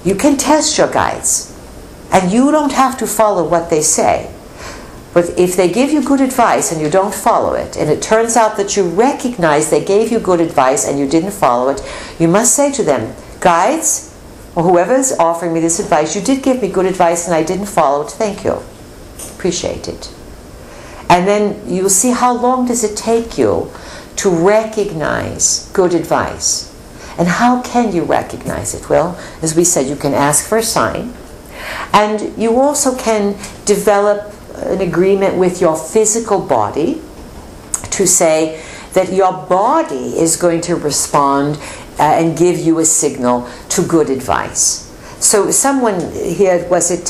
You can test your guides, and you don't have to follow what they say. But if they give you good advice and you don't follow it, and it turns out that you recognize they gave you good advice and you didn't follow it, you must say to them, guides, or whoever is offering me this advice, you did give me good advice and I didn't follow it. Thank you. Appreciate it. And then you'll see how long does it take you to recognize good advice. And how can you recognize it? Well, as we said, you can ask for a sign. And you also can develop an agreement with your physical body to say that your body is going to respond and give you a signal to good advice. So someone here, was it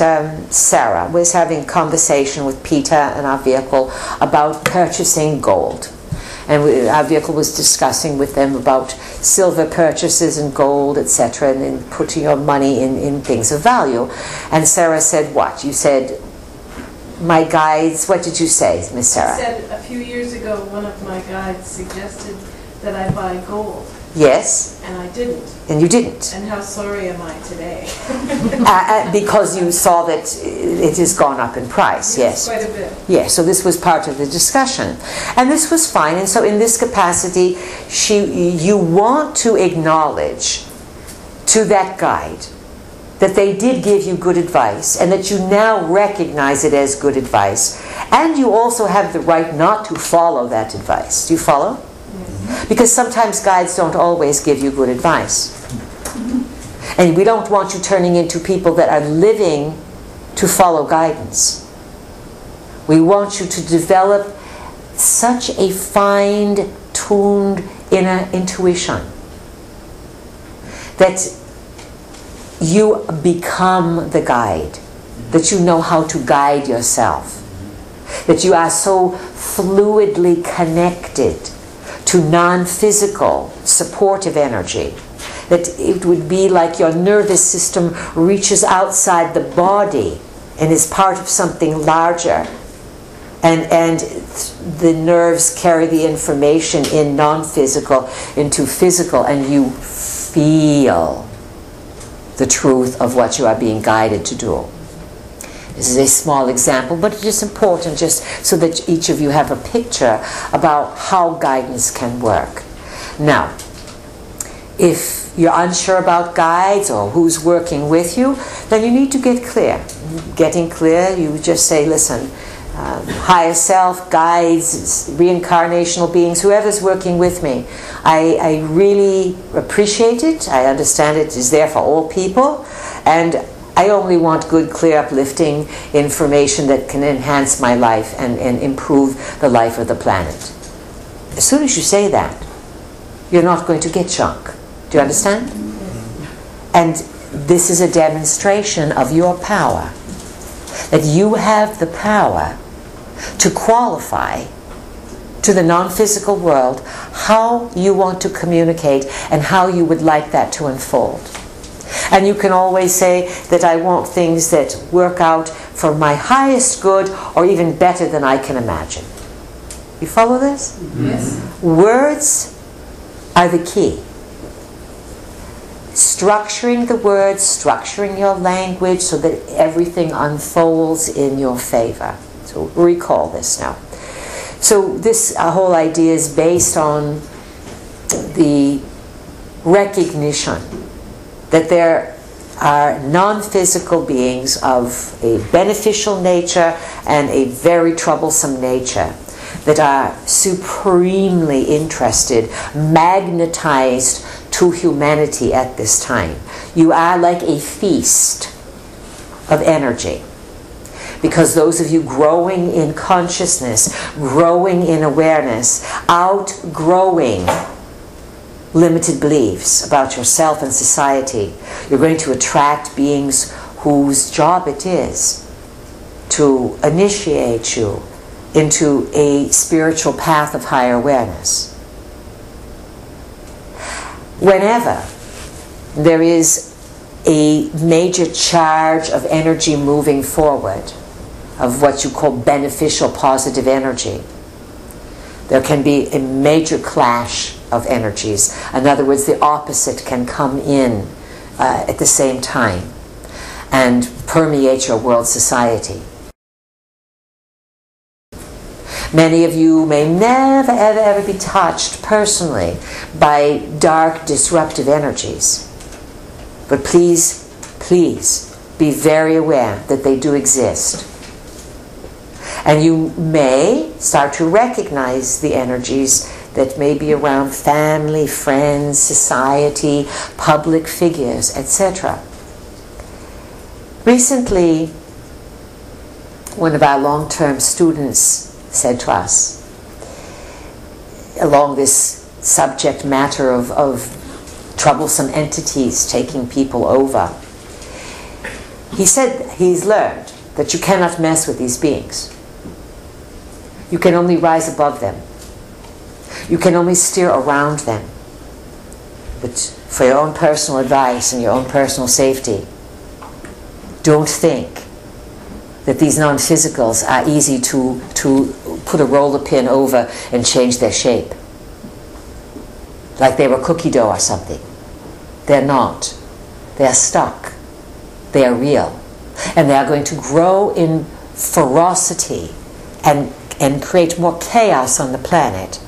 Sarah, was having a conversation with Peter and our vehicle about purchasing gold. And our vehicle was discussing with them about silver purchases and gold, etc., and then putting your money in things of value. And Sarah said, what? You said, my guides, what did you say, Miss Sarah? I said a few years ago, one of my guides suggested that I buy gold. Yes. And I didn't. And you didn't. And how sorry am I today? Because you saw that it has gone up in price, yes. Quite a bit. Yes, so this was part of the discussion. And this was fine, and so in this capacity, you want to acknowledge to that guide that they did give you good advice, and that you now recognize it as good advice. And you also have the right not to follow that advice. Do you follow? Yes. Because sometimes guides don't always give you good advice. And we don't want you turning into people that are living to follow guidance. We want you to develop such a fine-tuned inner intuition that you become the guide, that you know how to guide yourself, that you are so fluidly connected to non-physical supportive energy that it would be like your nervous system reaches outside the body and is part of something larger, and the nerves carry the information in non-physical into physical, and you feel the truth of what you are being guided to do. This is a small example, but it is important just so that each of you have a picture about how guidance can work. Now, if you're unsure about guides or who's working with you, then you need to get clear. Getting clear, you just say, listen, higher self, guides, reincarnational beings, whoever's working with me, I really appreciate it. I understand it is there for all people, and I only want good, clear, uplifting information that can enhance my life and improve the life of the planet. As soon as you say that, you're not going to get junk. Do you understand? And this is a demonstration of your power, that you have the power to qualify to the non-physical world how you want to communicate and how you would like that to unfold. And you can always say that I want things that work out for my highest good or even better than I can imagine. You follow this? Yes. Words are the key. Structuring the words, structuring your language so that everything unfolds in your favor. So recall this now. So this whole idea is based on the recognition that there are non-physical beings of a beneficial nature and a very troublesome nature that are supremely interested, magnetized to humanity at this time. You are like a feast of energy. Because those of you growing in consciousness, growing in awareness, outgrowing limited beliefs about yourself and society, you're going to attract beings whose job it is to initiate you into a spiritual path of higher awareness. Whenever there is a major charge of energy moving forward, of what you call beneficial positive energy, there can be a major clash of energies. In other words, the opposite can come in at the same time and permeate your world society. Many of you may never, ever, ever be touched personally by dark, disruptive energies. But please, please be very aware that they do exist. And you may start to recognize the energies that may be around family, friends, society, public figures, etc. Recently, one of our long-term students said to us, along this subject matter of troublesome entities taking people over, he said he's learned that you cannot mess with these beings. You can only rise above them. You can only steer around them. But for your own personal advice and your own personal safety, don't think that these non-physicals are easy to put a roller pin over and change their shape. Like they were cookie dough or something. They're not. They are stuck. They are real. And they are going to grow in ferocity and create more chaos on the planet.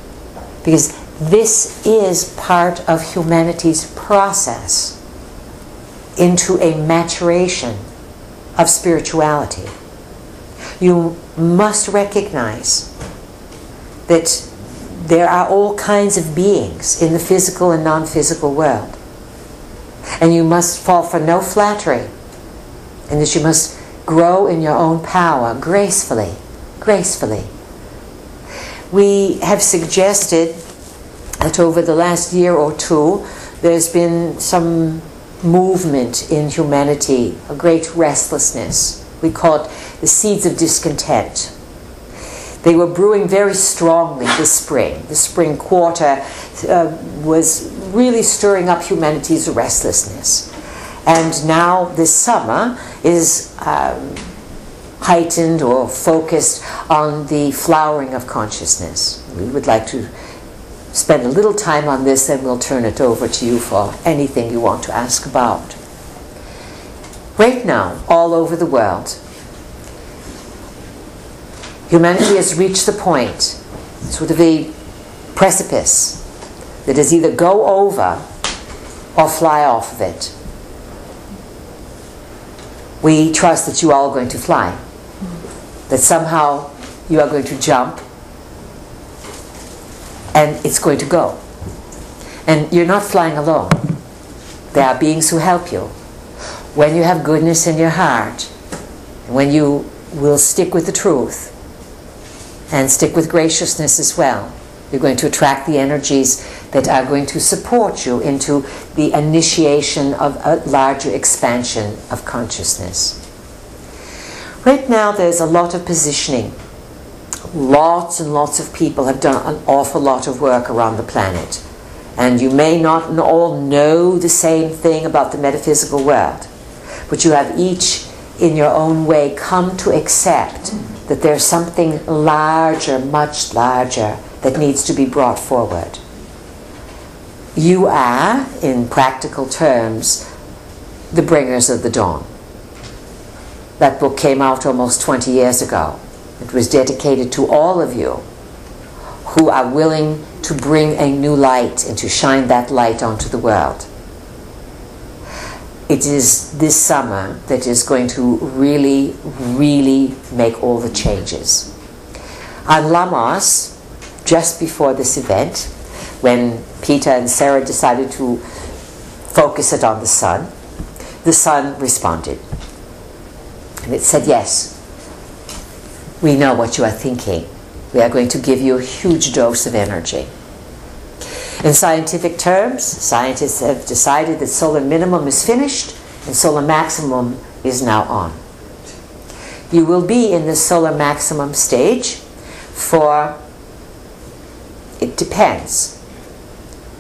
Because this is part of humanity's process into a maturation of spirituality. You must recognize that there are all kinds of beings in the physical and non-physical world. And you must fall for no flattery. And that you must grow in your own power gracefully, gracefully. We have suggested that over the last year or two, there's been some movement in humanity, a great restlessness. We call it the seeds of discontent. They were brewing very strongly this spring. The spring quarter was really stirring up humanity's restlessness. And now this summer is heightened or focused on the flowering of consciousness. We would like to spend a little time on this, and we'll turn it over to you for anything you want to ask about. Right now, all over the world, humanity has reached the point, sort of a precipice, that is either go over or fly off of it. We trust that you all are going to fly, that somehow you are going to jump and it's going to go. And you're not flying alone. There are beings who help you. When you have goodness in your heart, when you will stick with the truth and stick with graciousness as well, you're going to attract the energies that are going to support you into the initiation of a larger expansion of consciousness. Right now there's a lot of positioning. Lots and lots of people have done an awful lot of work around the planet. And you may not all know the same thing about the metaphysical world, but you have each in your own way come to accept that there's something larger, much larger, that needs to be brought forward. You are, in practical terms, the bringers of the dawn. That book came out almost 20 years ago. It was dedicated to all of you who are willing to bring a new light and to shine that light onto the world. It is this summer that is going to really, really make all the changes. On Lamos, just before this event, when Peter and Sarah decided to focus it on the sun responded. And it said, yes, we know what you are thinking. We are going to give you a huge dose of energy. In scientific terms, scientists have decided that solar minimum is finished and solar maximum is now on. You will be in the solar maximum stage for, it depends.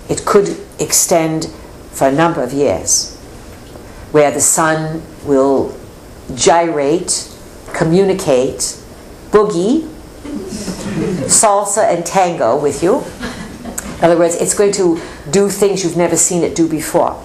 It could extend for a number of years, where the sun will gyrate, communicate, boogie, salsa and tango with you. In other words, it's going to do things you've never seen it do before.